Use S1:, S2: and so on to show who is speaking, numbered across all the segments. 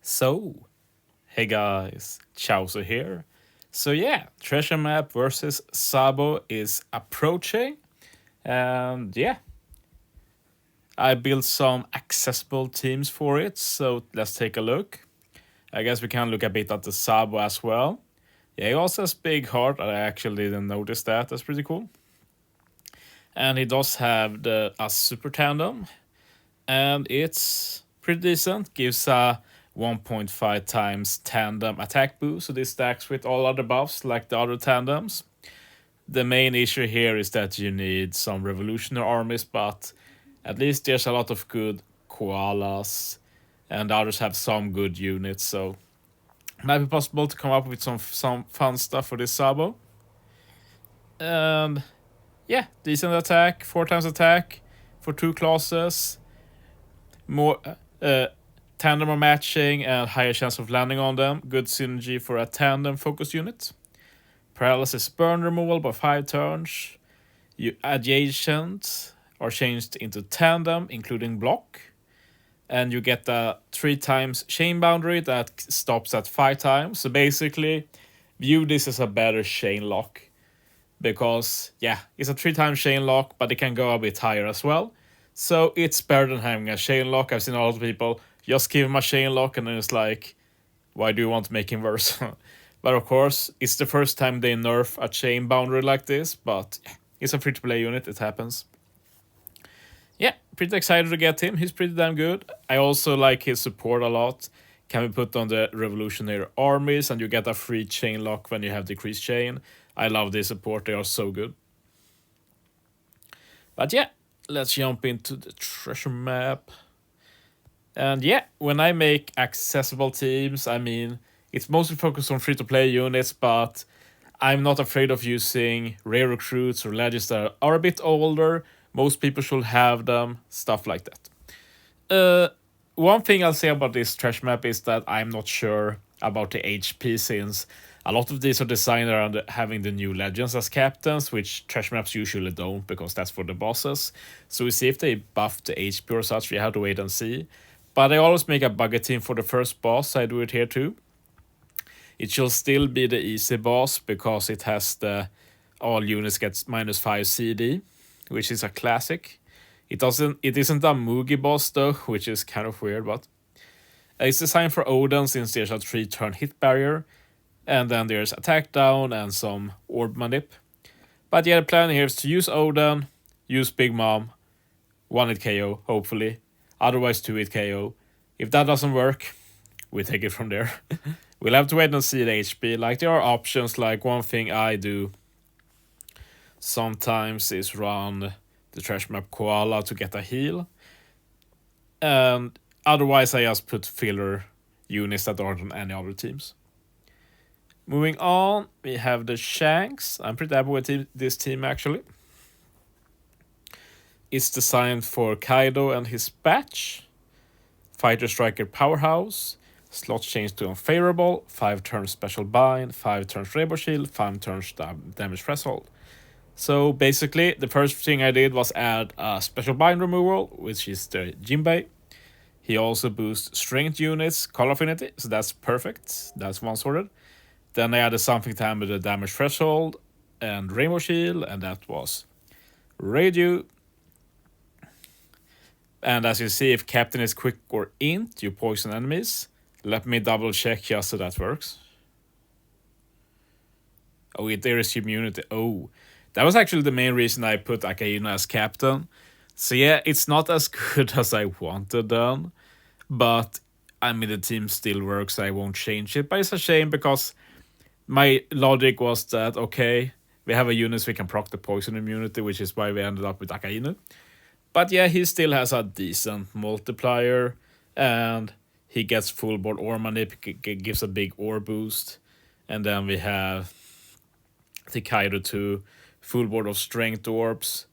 S1: So, hey guys, Chauzu here. So yeah, Treasure Map versus Sabo is approaching, and yeah, I built some accessible teams for it. So let's take a look. I guess we can look a bit at the Sabo as well. Yeah, he also has big heart. I actually didn't notice that. That's pretty cool. And he does have the a super tandem, and it's pretty decent. Gives a 1.5 times tandem attack boost, so this stacks with all other buffs like the other tandems. The main issue here is that you need some revolutionary armies, but at least there's a lot of good koalas, and others have some good units, so it might be possible to come up with some fun stuff for this Sabo. And yeah, decent attack, 4 times attack for 2 classes, more tandem or matching and higher chance of landing on them. Good synergy for a tandem focus unit. Paralysis burn removal by 5 turns. You adjacent are changed into tandem, including block. And you get a 3 times chain boundary that stops at 5 times. So basically, view this as a better chain lock. Because, yeah, it's a 3 times chain lock, but it can go a bit higher as well. So it's better than having a chain lock. I've seen a lot of people just give him a chain lock and then it's like, why do you want to make him worse? But of course, it's the first time they nerf a chain boundary like this, but it's a free-to-play unit, it happens. Yeah, pretty excited to get him. He's pretty damn good. I also like his support a lot. Can be put on the revolutionary armies and you get a free chain lock when you have decreased chain. I love this support, they are so good. But yeah, let's jump into the treasure map. And yeah, when I make accessible teams, I mean, it's mostly focused on free-to-play units, but I'm not afraid of using rare recruits or legends that are a bit older. Most people should have them, stuff like that. One thing I'll say about this trash map is that I'm not sure about the HP, since a lot of these are designed around having the new legends as captains, which trash maps usually don't because that's for the bosses. So we see if they buff the HP or such, we have to wait and see. But I always make a bugger team for the first boss, I do it here too. It should still be the easy boss because it has the all units gets -5 CD, which is a classic. It isn't a Mugi boss though, which is kind of weird, but it's designed for Odin since there's a 3-turn hit barrier, and then there's attack down and some orb manip. But yeah, the plan here is to use Odin, use Big Mom, 1-hit KO, hopefully. Otherwise 2-hit KO. If that doesn't work, we take it from there. We'll have to wait and see the HP. Like, there are options, like one thing I do sometimes is run the trash map Koala to get a heal. And otherwise I just put filler units that aren't on any other teams. Moving on, we have the Shanks. I'm pretty happy with this team actually. It's designed for Kaido and his batch. Fighter Striker Powerhouse. Slots changed to unfavorable. 5 turns special bind. 5 turns Rainbow Shield. 5 turns damage threshold. So basically, the first thing I did was add a special bind removal, which is the Jinbei. He also boosts strength units, color affinity, so that's perfect. That's one sorted. Then I added something to hammer the damage threshold and Rainbow Shield, and that was Radio. And as you see, if Captain is quick or int, you poison enemies. Let me double check just so that works. Oh, there is immunity. Oh, that was actually the main reason I put Akainu as captain. So yeah, it's not as good as I wanted then. But I mean, the team still works, I won't change it. But it's a shame because my logic was that, okay, we have a unit so we can proc the poison immunity, which is why we ended up with Akainu. But yeah, he still has a decent multiplier, and he gets full board ore manip, gives a big ore boost. And then we have the Kaido 2, full board of strength orbs,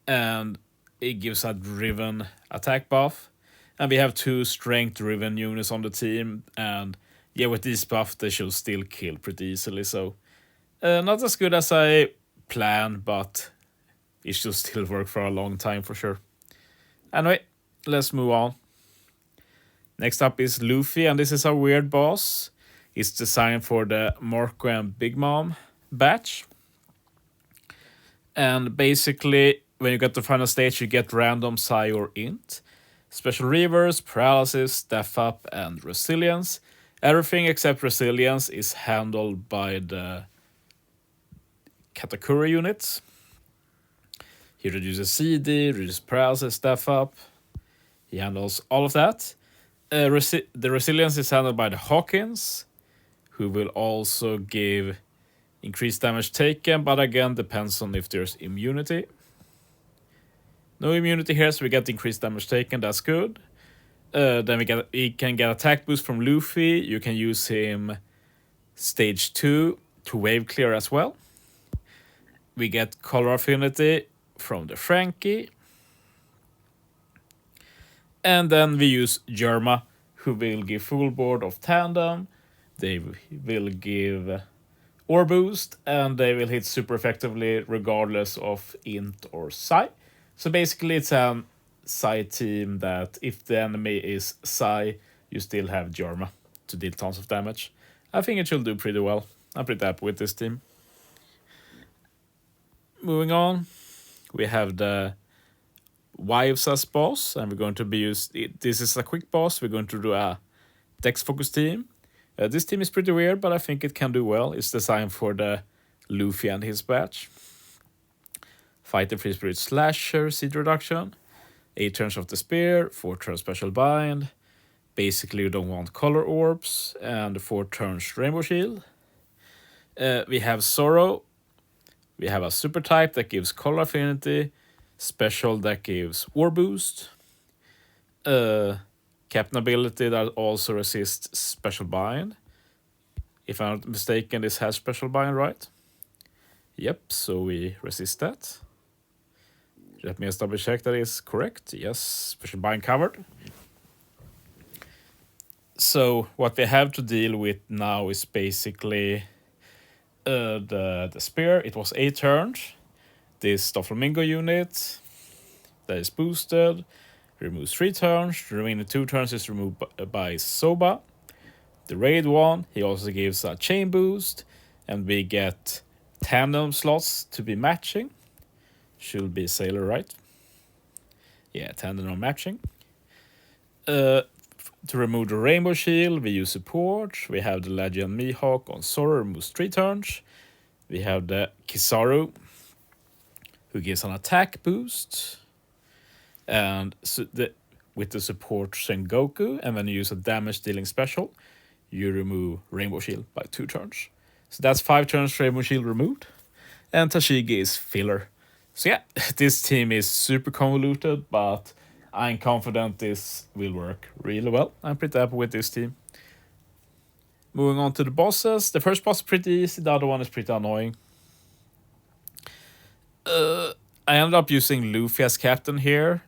S1: and it gives a driven attack buff. And we have 2 strength driven units on the team, and yeah, with this buff they should still kill pretty easily. So not as good as I planned, but it should still work for a long time for sure. Anyway, let's move on. Next up is Luffy, and this is a weird boss. It's designed for the Marco and Big Mom batch. And basically, when you get to the final stage, you get random Psi or Int. Special reverse, paralysis, staff up, and resilience. Everything except resilience is handled by the Katakuri units. He reduces CD, reduces paralysis, staff up. He handles all of that. The resilience is handled by the Hawkins, who will also give increased damage taken, but again depends on if there's immunity. No immunity here, so we get increased damage taken. That's good. Then we can get attack boost from Luffy. You can use him stage 2 to wave clear as well. We get color affinity from the Frankie. And then we use Germa, who will give full board of tandem. They will give ore boost, and they will hit super effectively regardless of int or psi. So basically it's a psi team that if the enemy is psi, you still have Germa to deal tons of damage. I think it should do pretty well. I'm pretty happy with this team. Moving on, we have the Wives as boss, and we're going to be this is a quick boss. We're going to do a dex focus team. This team is pretty weird, but I think it can do well. It's designed for the Luffy and his batch. Fighter Free Spirit Slasher, seed reduction. 8 turns of the spear, 4 turns special bind. Basically you don't want color orbs, and 4 turns rainbow shield. We have Sorrow. We have a super type that gives color affinity. Special that gives war boost. Captain ability that also resists special bind. If I'm not mistaken, this has special bind, right? Yep, so we resist that. Let me just double check that is correct. Yes, special bind covered. So what we have to deal with now is basically the spear. It was 8 turns. This Doflamingo unit that is boosted removes 3 turns. The remaining 2 turns is removed by Soba. The raid one, he also gives a chain boost, and we get tandem slots to be matching. Should be Sailor, right? Yeah, tandem or matching. To remove the rainbow shield, we use support. We have the Legend Mihawk on Zoro, removes 3 turns. We have the Kizaru, who gives an attack boost. And with the support Sengoku, and when you use a damage dealing special, you remove Rainbow Shield by 2 turns. So that's 5 turns Rainbow Shield removed. And Tashigi is filler. So yeah, this team is super convoluted, but I'm confident this will work really well. I'm pretty happy with this team. Moving on to the bosses. The first boss is pretty easy, the other one is pretty annoying. I ended up using Luffy as captain here.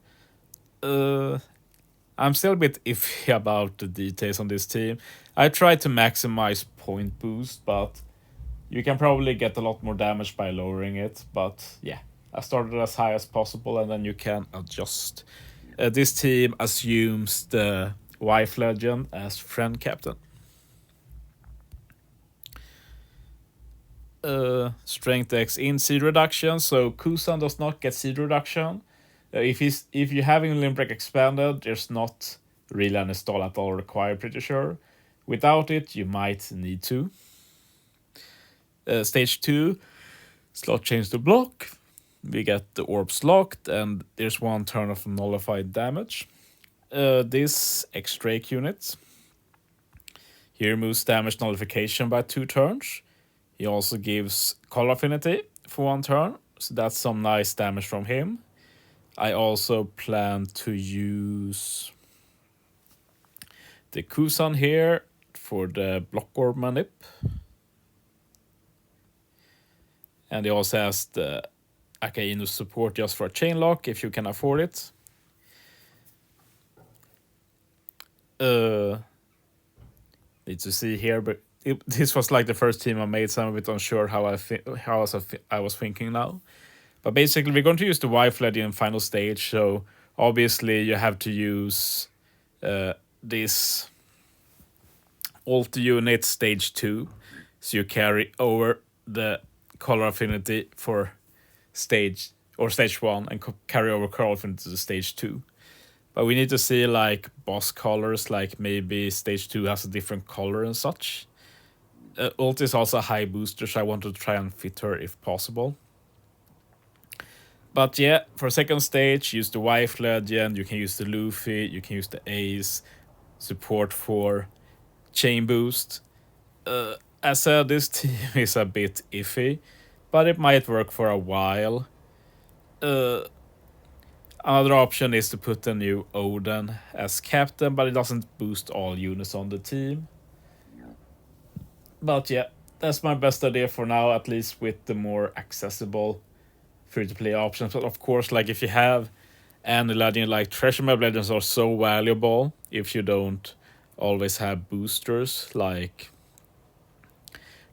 S1: I'm still a bit iffy about the details on this team. I tried to maximize point boost, but you can probably get a lot more damage by lowering it. But yeah, I started as high as possible, and then you can adjust. This team assumes the wife legend as friend captain. Strength X in seed reduction, so Kusan does not get seed reduction. If you're having Limbrick expanded, there's not really an install at all required, pretty sure. Without it, you might need to. Stage 2, slot change to block. We get the orbs locked, and there's 1 turn of nullified damage. This X-Drake unit, he removes damage nullification by 2 turns. He also gives color affinity for 1 turn, so that's some nice damage from him. I also plan to use the Kusan here for the block orb manip. And he also has the Akainu support just for a chain lock if you can afford it. Need to see here, but this was like the first team I made, so I'm a bit unsure how I was thinking now. But basically, we're going to use the wife legend in final stage, so obviously you have to use the this alt unit stage 2, so you carry over the color affinity for stage 1 and carry over color affinity to stage 2. But we need to see like boss colors, like maybe stage 2 has a different color and such. Ult is also a high booster, so I want to try and fit her if possible. But yeah, for second stage, use the wife legend, you can use the Luffy, you can use the Ace, support for chain boost. As said, this team is a bit iffy, but it might work for a while. Another option is to put a new Odin as captain, but it doesn't boost all units on the team. But yeah, that's my best idea for now, at least with the more accessible free-to-play options. But of course, like if you have any legend, like Treasure Map legends are so valuable if you don't always have boosters. Like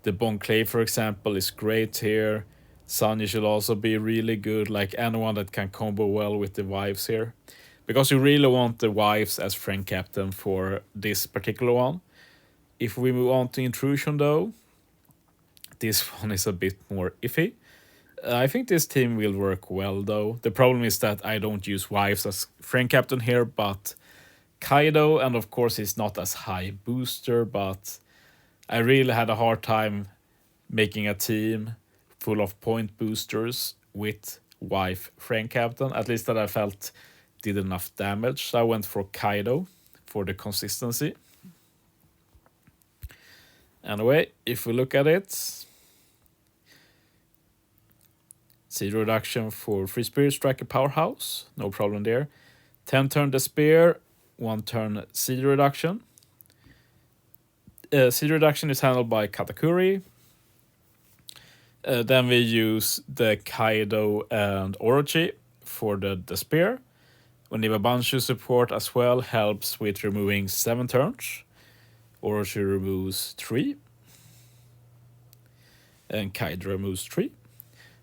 S1: the Bon Clay, for example, is great here. Sunny should also be really good, like anyone that can combo well with the wives here. Because you really want the wives as friend captain for this particular one. If we move on to Intrusion though, this one is a bit more iffy. I think this team will work well though. The problem is that I don't use wives as friend captain here, but Kaido, and of course he's not as high booster, but I really had a hard time making a team full of point boosters with wife friend captain, at least that I felt did enough damage. So I went for Kaido for the consistency. Anyway, if we look at it, 0 reduction for Free Spirit Striker Powerhouse, no problem there. 10 turn the spear, 1 turn 0 reduction. 0 reduction is handled by Katakuri. Then we use the Kaido and Orochi for the spear. Oniba Banshu support as well helps with removing 7 turns. Orochi removes 3. And Kaido removes 3.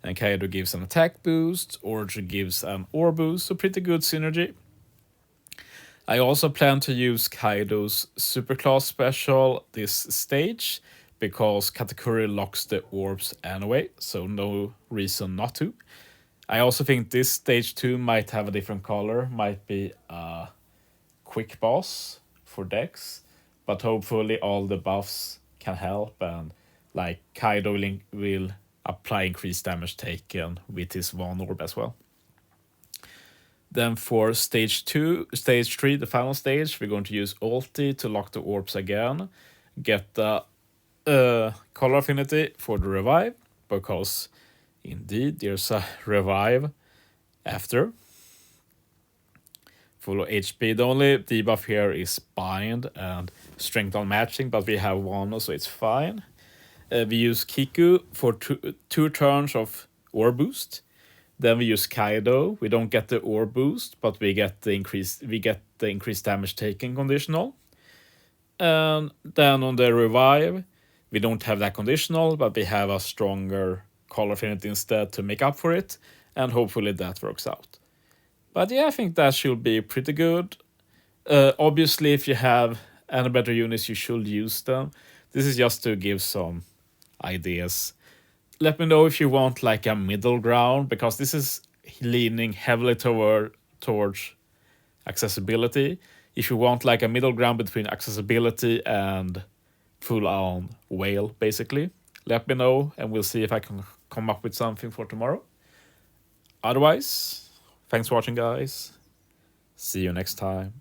S1: And Kaido gives an attack boost. Orochi gives an ore boost, so pretty good synergy. I also plan to use Kaido's superclass special this stage, because Katakuri locks the orbs anyway, so no reason not to. I also think this stage 2 might have a different color, might be a quick boss for Dex, but hopefully all the buffs can help, and like Kaido will apply increased damage taken with his Von Orb as well. Then for stage 3, the final stage, we're going to use ulti to lock the orbs again, get the color affinity for the revive, because indeed there's a revive after. Full of HP. The only debuff here is bind and strength on matching, but we have one, so it's fine. We use Kiku for two turns of ore boost. Then we use Kaido. We don't get the ore boost, but we get the increased damage taken conditional. And then on the revive, we don't have that conditional, but we have a stronger color affinity instead to make up for it, and hopefully that works out. But yeah, I think that should be pretty good. Obviously, if you have any better units, you should use them. This is just to give some ideas. Let me know if you want like a middle ground, because this is leaning heavily towards accessibility. If you want like a middle ground between accessibility and full-on whale, basically, let me know and we'll see if I can come up with something for tomorrow. Otherwise, thanks for watching, guys. See you next time.